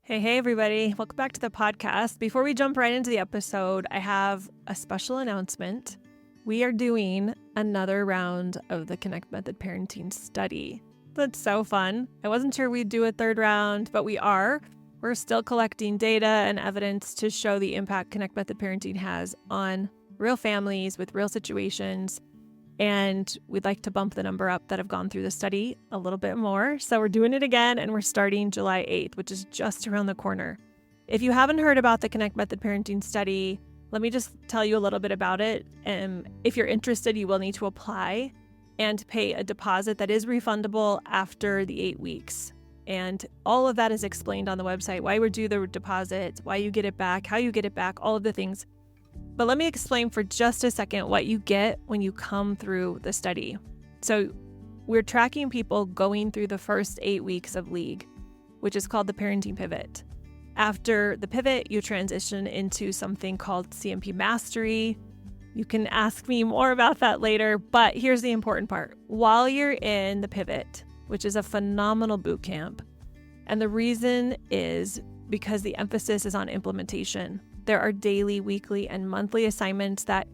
Hey, everybody. Welcome back to the podcast. Before we jump right into the episode, I have a special announcement. We are doing another round of the Connect Method Parenting Study. That's so fun. I wasn't sure we'd do a third round, but we are. We're still collecting data and evidence to show the impact Connect Method Parenting has on real families with real situations. And we'd like to bump the number up that have gone through the study a little bit more. So we're doing it again, and we're starting July 8th, which is just around the corner. If you haven't heard about the Connect Method Parenting Study, let me just tell you a little bit about it. If you're interested, you will need to apply and pay a deposit that is refundable after the 8 weeks. And all of that is explained on the website, why we do the deposit, why you get it back, how you get it back, all of the things. But let me explain for just a second what you get when you come through the study. So we're tracking people going through the first 8 weeks of League, which is called the Parenting Pivot. After the pivot, you transition into something called CMP Mastery. You can ask me more about that later, but here's the important part. While you're in the pivot, which is a phenomenal boot camp, and the reason is because the emphasis is on implementation. There are daily, weekly, and monthly assignments that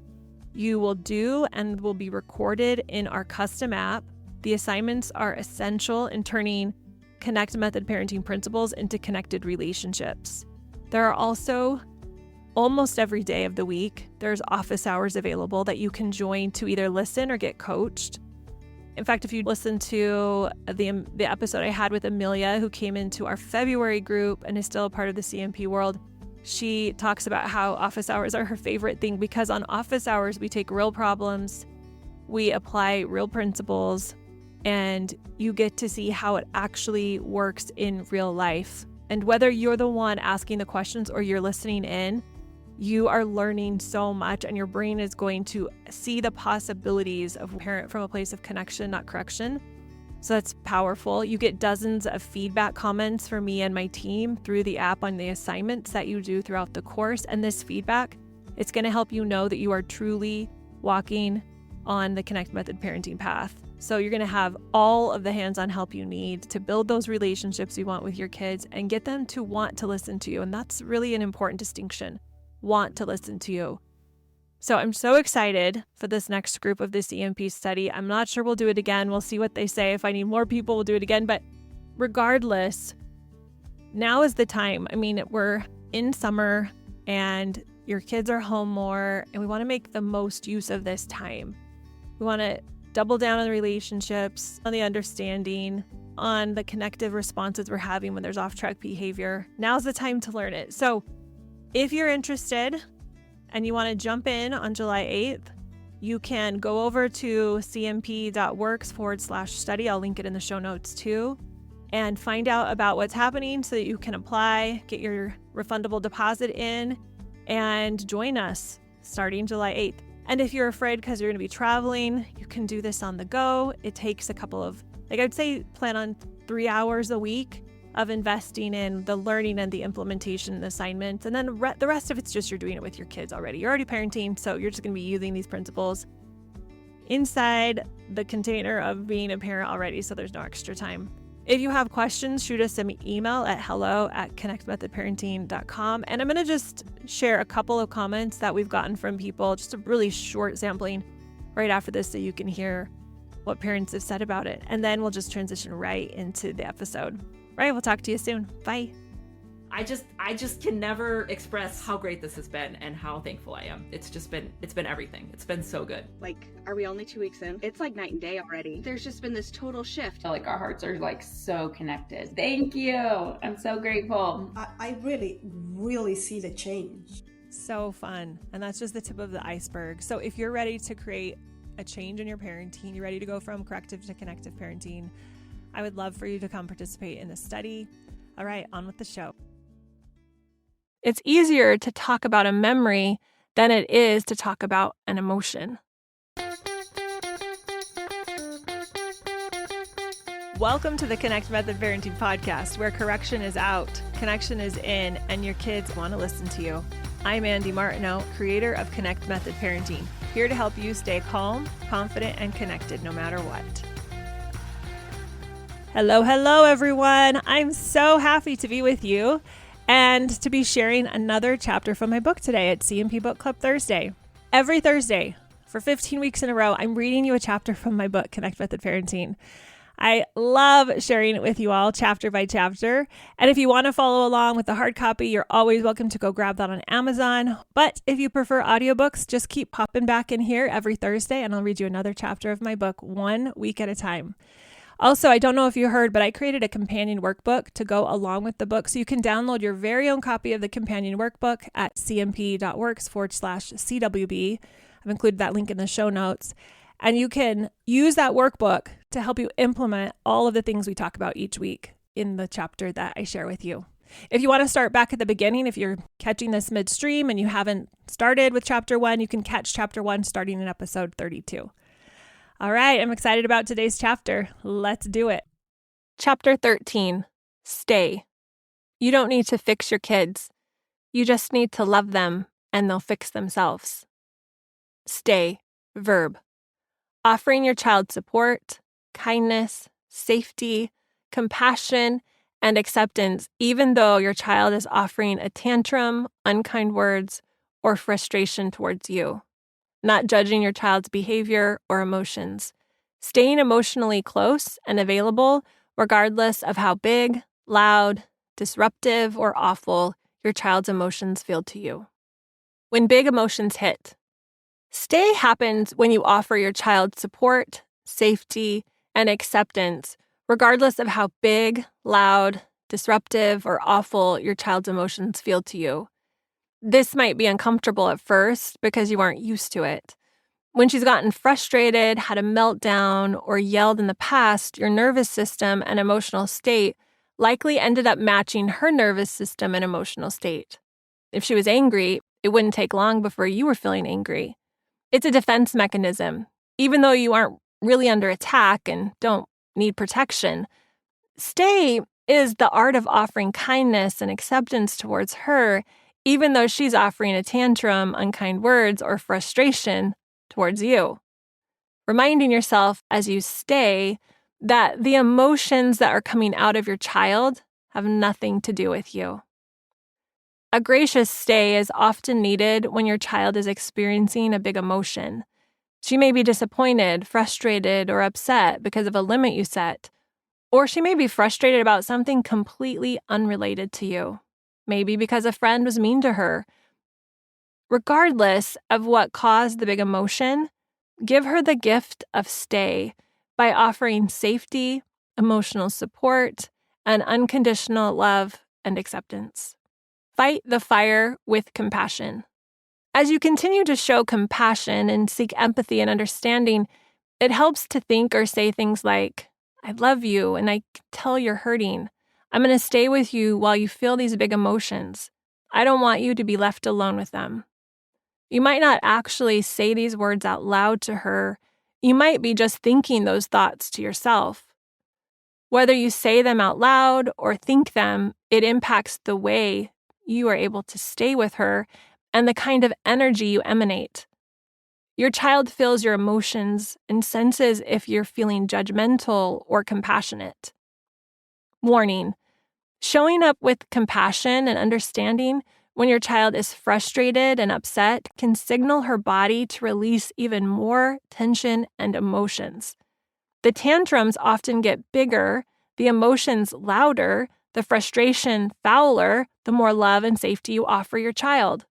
you will do and will be recorded in our custom app. The assignments are essential in turning Connect Method parenting principles into connected relationships. There are also, almost every day of the week, there's office hours available that you can join to either listen or get coached. In fact, if you listen to the episode I had with Amelia, who came into our February group and is still a part of the CMP world, she talks about how office hours are her favorite thing because on office hours, we take real problems, we apply real principles, and you get to see how it actually works in real life. And whether you're the one asking the questions or you're listening in, you are learning so much and your brain is going to see the possibilities of parent from a place of connection, not correction. So that's powerful. You get dozens of feedback comments from me and my team through the app on the assignments that you do throughout the course. And this feedback, it's going to help you know that you are truly walking on the Connect Method parenting path. So you're going to have all of the hands-on help you need to build those relationships you want with your kids and get them to want to listen to you. And that's really an important distinction. Want to listen to you. So I'm so excited for this next group of the CMP study. I'm not sure we'll do it again. We'll see what they say. If I need more people, we'll do it again. But regardless, now is the time. I mean, we're in summer and your kids are home more, and we want to make the most use of this time. We want to double down on the relationships, on the understanding, on the connective responses we're having when there's off-track behavior. Now's the time to learn it. So if you're interested, and you want to jump in on July 8th, you can go over to cmp.works/study. I'll link it in the show notes too, and find out about what's happening so that you can apply, get your refundable deposit in, and join us starting July 8th. And if you're afraid because you're going to be traveling, you can do this on the go. It takes a couple of, I'd say plan on 3 hours a week of investing in the learning and the implementation and assignments. And then the rest of it's just you're doing it with your kids already. You're already parenting, so you're just going to be using these principles inside the container of being a parent already, so there's no extra time. If you have questions, shoot us an email at hello@connectmethodparenting.com. And I'm going to just share a couple of comments that we've gotten from people, just a really short sampling right after this so you can hear what parents have said about it. And then we'll just transition right into the episode. Right, we'll talk to you soon. Bye. I just can never express how great this has been and how thankful I am. It's been everything. It's been so good. Like, are we only 2 weeks in? It's like night and day already. There's just been this total shift. Like our hearts are like so connected. Thank you. I'm so grateful. I really see the change. So fun. And that's just the tip of the iceberg. So if you're ready to create a change in your parenting, you're ready to go from corrective to connective parenting, I would love for you to come participate in the study. All right, on with the show. It's easier to talk about a memory than it is to talk about an emotion. Welcome to the Connect Method Parenting Podcast, where correction is out, connection is in, and your kids want to listen to you. I'm Andy Martineau, creator of Connect Method Parenting, here to help you stay calm, confident, and connected no matter what. Hello, hello, everyone. I'm so happy to be with you and to be sharing another chapter from my book today at CMP Book Club Thursday. Every Thursday for 15 weeks in a row, I'm reading you a chapter from my book, Connect Method Parenting. I love sharing it with you all chapter by chapter. And if you want to follow along with the hard copy, you're always welcome to go grab that on Amazon. But if you prefer audiobooks, just keep popping back in here every Thursday and I'll read you another chapter of my book 1 week at a time. Also, I don't know if you heard, but I created a companion workbook to go along with the book. So you can download your very own copy of the companion workbook at cmp.works/CWB. I've included that link in the show notes. And you can use that workbook to help you implement all of the things we talk about each week in the chapter that I share with you. If you want to start back at the beginning, if you're catching this midstream and you haven't started with chapter 1, you can catch chapter 1 starting in episode 32. All right, I'm excited about today's chapter. Let's do it. Chapter 13, Stay. You don't need to fix your kids. You just need to love them and they'll fix themselves. Stay, verb. Offering your child support, kindness, safety, compassion, and acceptance, even though your child is offering a tantrum, unkind words, or frustration towards you. Not judging your child's behavior or emotions. Staying emotionally close and available, regardless of how big, loud, disruptive, or awful your child's emotions feel to you. When big emotions hit. Stay happens when you offer your child support, safety, and acceptance, regardless of how big, loud, disruptive, or awful your child's emotions feel to you. This might be uncomfortable at first because you aren't used to it. When she's gotten frustrated, had a meltdown, or yelled in the past, your nervous system and emotional state likely ended up matching her nervous system and emotional state. If she was angry, it wouldn't take long before you were feeling angry. It's a defense mechanism. Even though you aren't really under attack and don't need protection, stay is the art of offering kindness and acceptance towards her, even though she's offering a tantrum, unkind words, or frustration towards you. Reminding yourself as you stay that the emotions that are coming out of your child have nothing to do with you. A gracious stay is often needed when your child is experiencing a big emotion. She may be disappointed, frustrated, or upset because of a limit you set. Or she may be frustrated about something completely unrelated to you. Maybe because a friend was mean to her. Regardless of what caused the big emotion, give her the gift of stay by offering safety, emotional support, and unconditional love and acceptance. Fight the fire with compassion. As you continue to show compassion and seek empathy and understanding, it helps to think or say things like, I love you and I can tell you're hurting. I'm going to stay with you while you feel these big emotions. I don't want you to be left alone with them. You might not actually say these words out loud to her. You might be just thinking those thoughts to yourself. Whether you say them out loud or think them, it impacts the way you are able to stay with her and the kind of energy you emanate. Your child feels your emotions and senses if you're feeling judgmental or compassionate. Warning: showing up with compassion and understanding when your child is frustrated and upset can signal her body to release even more tension and emotions. The tantrums often get bigger, the emotions louder, the frustration fouler, the more love and safety you offer your child.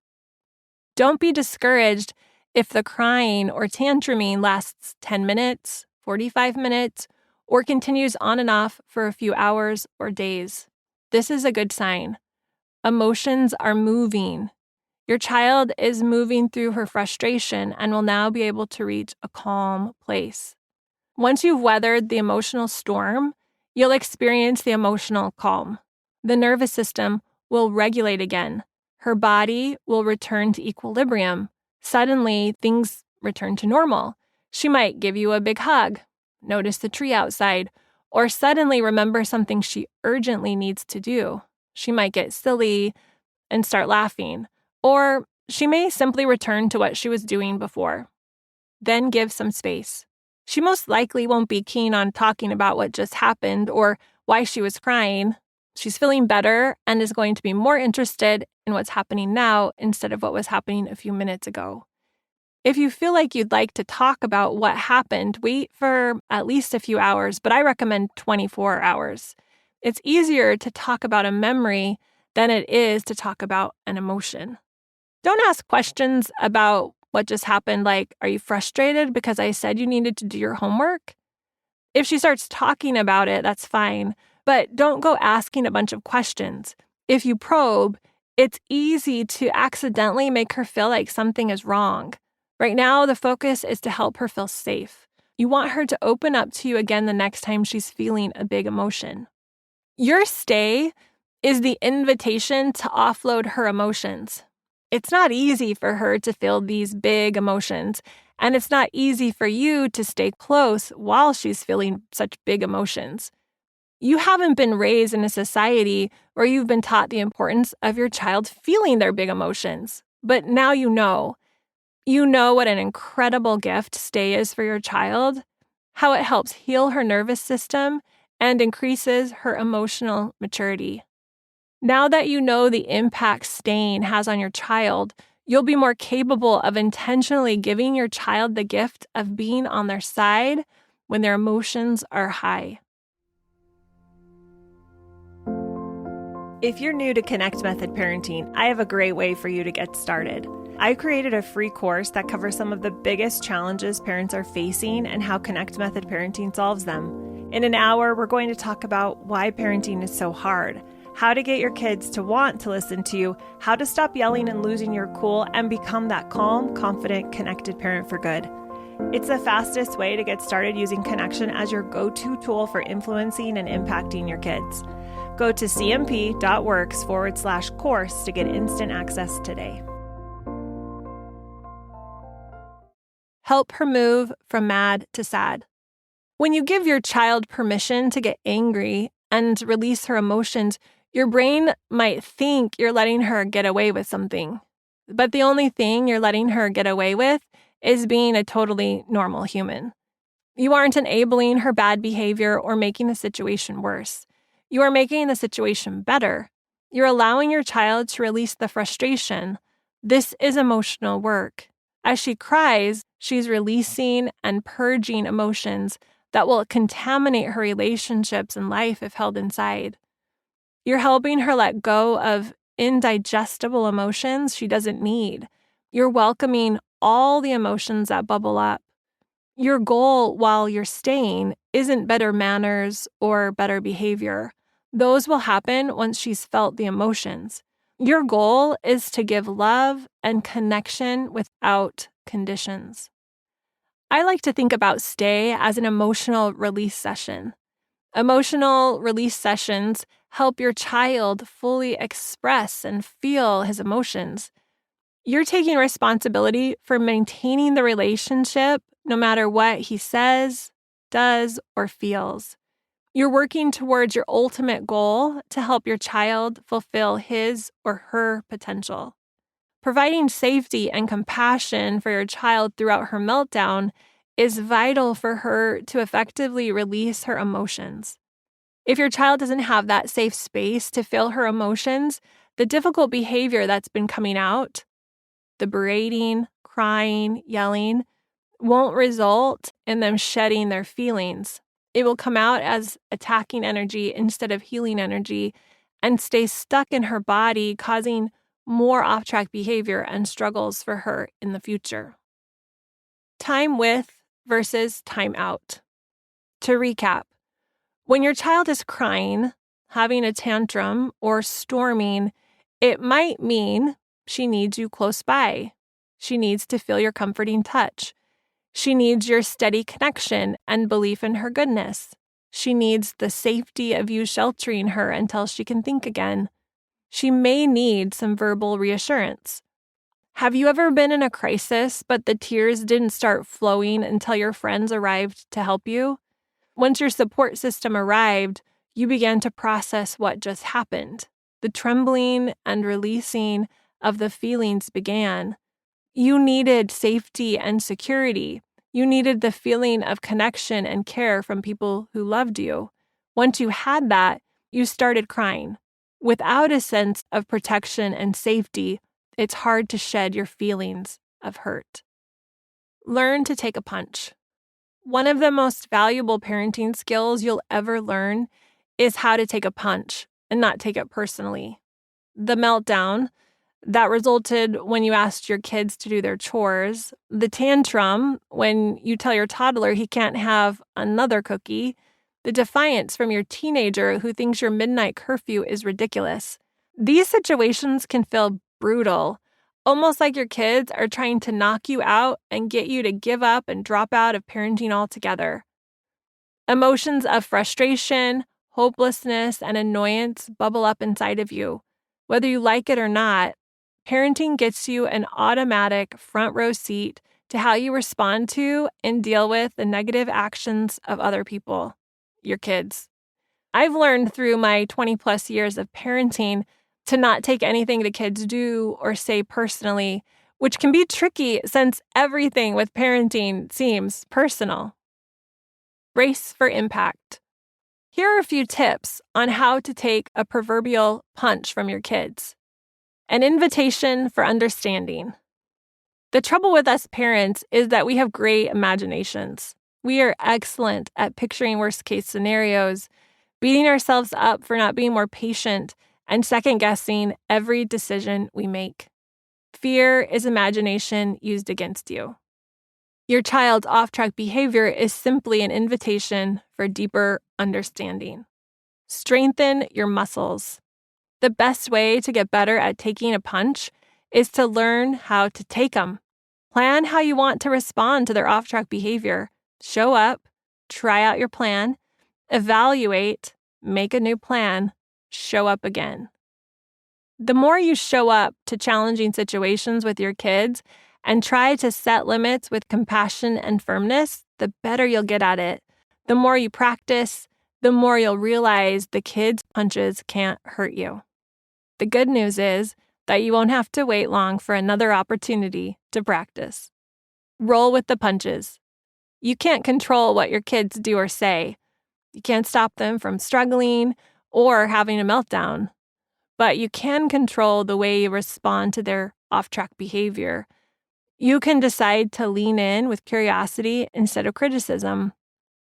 Don't be discouraged if the crying or tantruming lasts 10 minutes, 45 minutes, or continues on and off for a few hours or days. This is a good sign. Emotions are moving. Your child is moving through her frustration and will now be able to reach a calm place. Once you've weathered the emotional storm, you'll experience the emotional calm. The nervous system will regulate again. Her body will return to equilibrium. Suddenly, things return to normal. She might give you a big hug, notice the tree outside, or suddenly remember something she urgently needs to do. She might get silly and start laughing, or she may simply return to what she was doing before. Then give some space. She most likely won't be keen on talking about what just happened or why she was crying. She's feeling better and is going to be more interested in what's happening now instead of what was happening a few minutes ago. If you feel like you'd like to talk about what happened, wait for at least a few hours, but I recommend 24 hours. It's easier to talk about a memory than it is to talk about an emotion. Don't ask questions about what just happened, like, are you frustrated because I said you needed to do your homework? If she starts talking about it, that's fine, but don't go asking a bunch of questions. If you probe, it's easy to accidentally make her feel like something is wrong. Right now, the focus is to help her feel safe. You want her to open up to you again the next time she's feeling a big emotion. Your stay is the invitation to offload her emotions. It's not easy for her to feel these big emotions, and it's not easy for you to stay close while she's feeling such big emotions. You haven't been raised in a society where you've been taught the importance of your child feeling their big emotions, but now you know. You know what an incredible gift stay is for your child, how it helps heal her nervous system and increases her emotional maturity. Now that you know the impact staying has on your child, you'll be more capable of intentionally giving your child the gift of being on their side when their emotions are high. If you're new to Connect Method Parenting, I have a great way for you to get started. I created a free course that covers some of the biggest challenges parents are facing and how Connect Method Parenting solves them. In an hour, we're going to talk about why parenting is so hard, how to get your kids to want to listen to you, how to stop yelling and losing your cool, and become that calm, confident, connected parent for good. It's the fastest way to get started using connection as your go-to tool for influencing and impacting your kids. Go to cmp.works/course to get instant access today. Help her move from mad to sad. When you give your child permission to get angry and release her emotions, your brain might think you're letting her get away with something. But the only thing you're letting her get away with is being a totally normal human. You aren't enabling her bad behavior or making the situation worse. You are making the situation better. You're allowing your child to release the frustration. This is emotional work. As she cries, she's releasing and purging emotions that will contaminate her relationships and life if held inside. You're helping her let go of indigestible emotions she doesn't need. You're welcoming all the emotions that bubble up. Your goal while you're staying isn't better manners or better behavior. Those will happen once she's felt the emotions. Your goal is to give love and connection without conditions. I like to think about stay as an emotional release session. Emotional release sessions help your child fully express and feel his emotions. You're taking responsibility for maintaining the relationship no matter what he says, does, or feels. You're working towards your ultimate goal to help your child fulfill his or her potential. Providing safety and compassion for your child throughout her meltdown is vital for her to effectively release her emotions. If your child doesn't have that safe space to feel her emotions, the difficult behavior that's been coming out, the berating, crying, yelling, won't result in them shedding their feelings. It will come out as attacking energy instead of healing energy and stay stuck in her body, causing more off-track behavior and struggles for her in the future. Time with versus time out. To recap, when your child is crying, having a tantrum, or storming, it might mean she needs you close by. She needs to feel your comforting touch. She needs your steady connection and belief in her goodness. She needs the safety of you sheltering her until she can think again. She may need some verbal reassurance. Have you ever been in a crisis, but the tears didn't start flowing until your friends arrived to help you? Once your support system arrived, you began to process what just happened. The trembling and releasing of the feelings began. You needed safety and security. You needed the feeling of connection and care from people who loved you. Once you had that, you started crying. Without a sense of protection and safety, it's hard to shed your feelings of hurt. Learn to take a punch. One of the most valuable parenting skills you'll ever learn is how to take a punch and not take it personally. The meltdown that resulted when you asked your kids to do their chores, the tantrum when you tell your toddler he can't have another cookie, the defiance from your teenager who thinks your midnight curfew is ridiculous. These situations can feel brutal, almost like your kids are trying to knock you out and get you to give up and drop out of parenting altogether. Emotions of frustration, hopelessness, and annoyance bubble up inside of you. Whether you like it or not, parenting gets you an automatic front row seat to how you respond to and deal with the negative actions of other people, your kids. I've learned through my 20 plus years of parenting to not take anything the kids do or say personally, which can be tricky since everything with parenting seems personal. Brace for impact. Here are a few tips on how to take a proverbial punch from your kids. An invitation for understanding. The trouble with us parents is that we have great imaginations. We are excellent at picturing worst-case scenarios, beating ourselves up for not being more patient, and second-guessing every decision we make. Fear is imagination used against you. Your child's off-track behavior is simply an invitation for deeper understanding. Strengthen your muscles. The best way to get better at taking a punch is to learn how to take them. Plan how you want to respond to their off-track behavior. Show up, try out your plan, evaluate, make a new plan, show up again. The more you show up to challenging situations with your kids and try to set limits with compassion and firmness, the better you'll get at it. The more you practice, the more you'll realize the kids' punches can't hurt you. The good news is that you won't have to wait long for another opportunity to practice. Roll with the punches. You can't control what your kids do or say. You can't stop them from struggling or having a meltdown. But you can control the way you respond to their off-track behavior. You can decide to lean in with curiosity instead of criticism.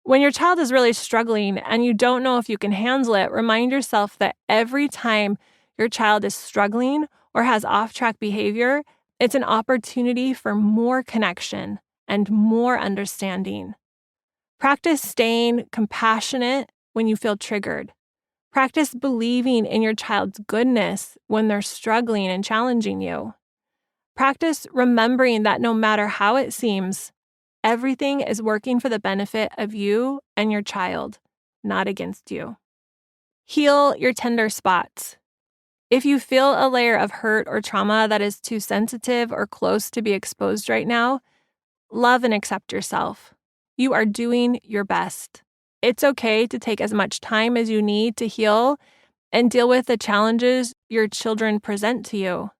When your child is really struggling and you don't know if you can handle it, remind yourself that every time your child is struggling or has off-track behavior, it's an opportunity for more connection and more understanding. Practice staying compassionate when you feel triggered. Practice believing in your child's goodness when they're struggling and challenging you. Practice remembering that no matter how it seems, everything is working for the benefit of you and your child, not against you. Heal your tender spots. If you feel a layer of hurt or trauma that is too sensitive or close to be exposed right now, love and accept yourself. You are doing your best. It's okay to take as much time as you need to heal and deal with the challenges your children present to you.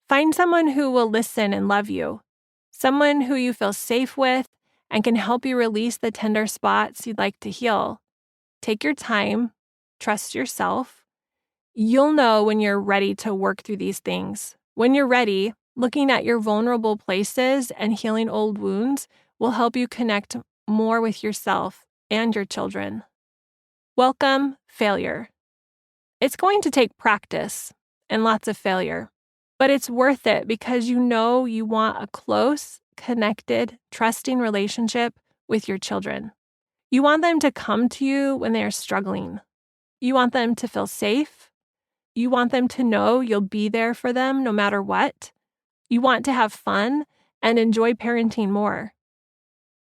Find someone who will listen and love you, someone who you feel safe with and can help you release the tender spots you'd like to heal. Take your time, trust yourself. You'll know when you're ready to work through these things. When you're ready, looking at your vulnerable places and healing old wounds will help you connect more with yourself and your children. Welcome, failure. It's going to take practice and lots of failure, but it's worth it because you know you want a close, connected, trusting relationship with your children. You want them to come to you when they are struggling. You want them to feel safe. You want them to know you'll be there for them no matter what. You want to have fun and enjoy parenting more.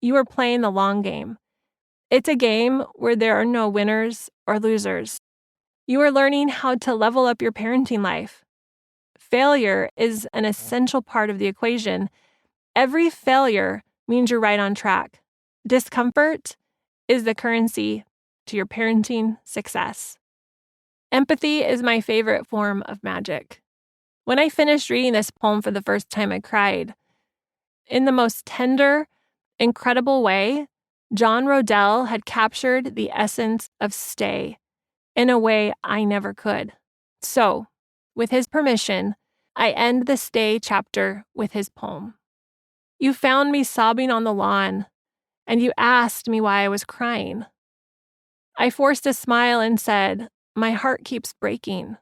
You are playing the long game. It's a game where there are no winners or losers. You are learning how to level up your parenting life. Failure is an essential part of the equation. Every failure means you're right on track. Discomfort is the currency to your parenting success. Empathy is my favorite form of magic. When I finished reading this poem for the first time, I cried. In the most tender, incredible way, John Rodell had captured the essence of stay in a way I never could. So, with his permission, I end the stay chapter with his poem. You found me sobbing on the lawn, and you asked me why I was crying. I forced a smile and said, my heart keeps breaking.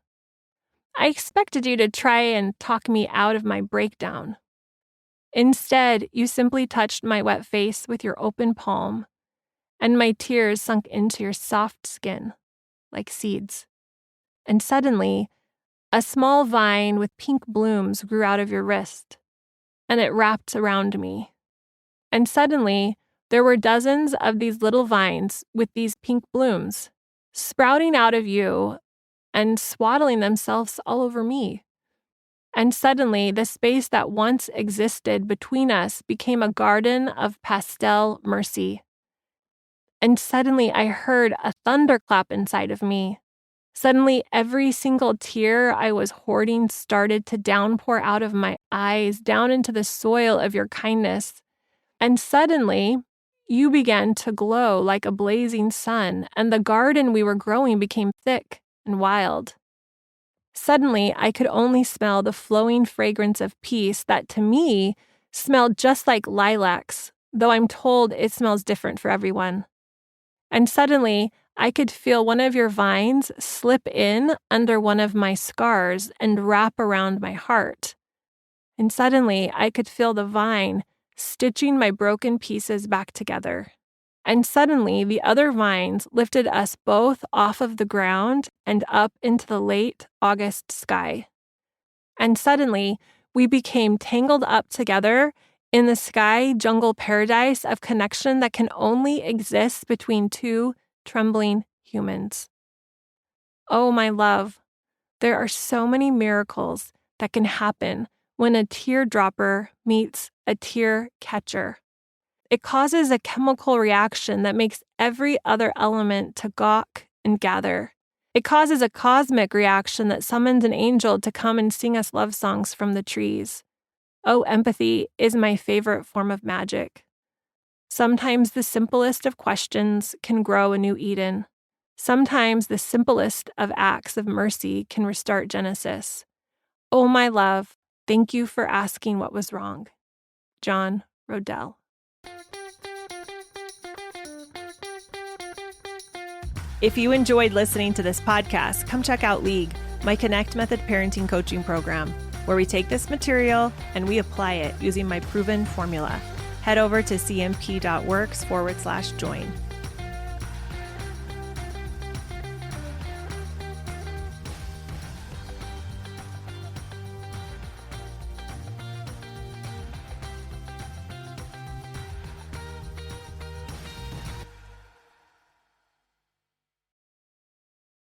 I expected you to try and talk me out of my breakdown. Instead, you simply touched my wet face with your open palm, and my tears sunk into your soft skin like seeds. And suddenly, a small vine with pink blooms grew out of your wrist, and it wrapped around me. And suddenly, there were dozens of these little vines with these pink blooms sprouting out of you and swaddling themselves all over me. And suddenly, the space that once existed between us became a garden of pastel mercy. And suddenly, I heard a thunderclap inside of me. Suddenly, every single tear I was hoarding started to downpour out of my eyes, down into the soil of your kindness. And suddenly, you began to glow like a blazing sun, and the garden we were growing became thick and wild. Suddenly, I could only smell the flowing fragrance of peace that, to me, smelled just like lilacs, though I'm told it smells different for everyone. And suddenly, I could feel one of your vines slip in under one of my scars and wrap around my heart. And suddenly, I could feel the vine stitching my broken pieces back together. And suddenly, the other vines lifted us both off of the ground and up into the late August sky. And suddenly, we became tangled up together in the sky jungle paradise of connection that can only exist between two trembling humans. Oh, my love, there are so many miracles that can happen when a teardropper meets a tear catcher. It causes a chemical reaction that makes every other element to gawk and gather. It causes a cosmic reaction that summons an angel to come and sing us love songs from the trees. Oh, empathy is my favorite form of magic. Sometimes the simplest of questions can grow a new Eden. Sometimes the simplest of acts of mercy can restart Genesis. Oh, my love, thank you for asking what was wrong. John Rodell. If you enjoyed listening to this podcast, come check out League, my Connect Method parenting coaching program, where we take this material and we apply it using my proven formula. Head over to cmp.works/join.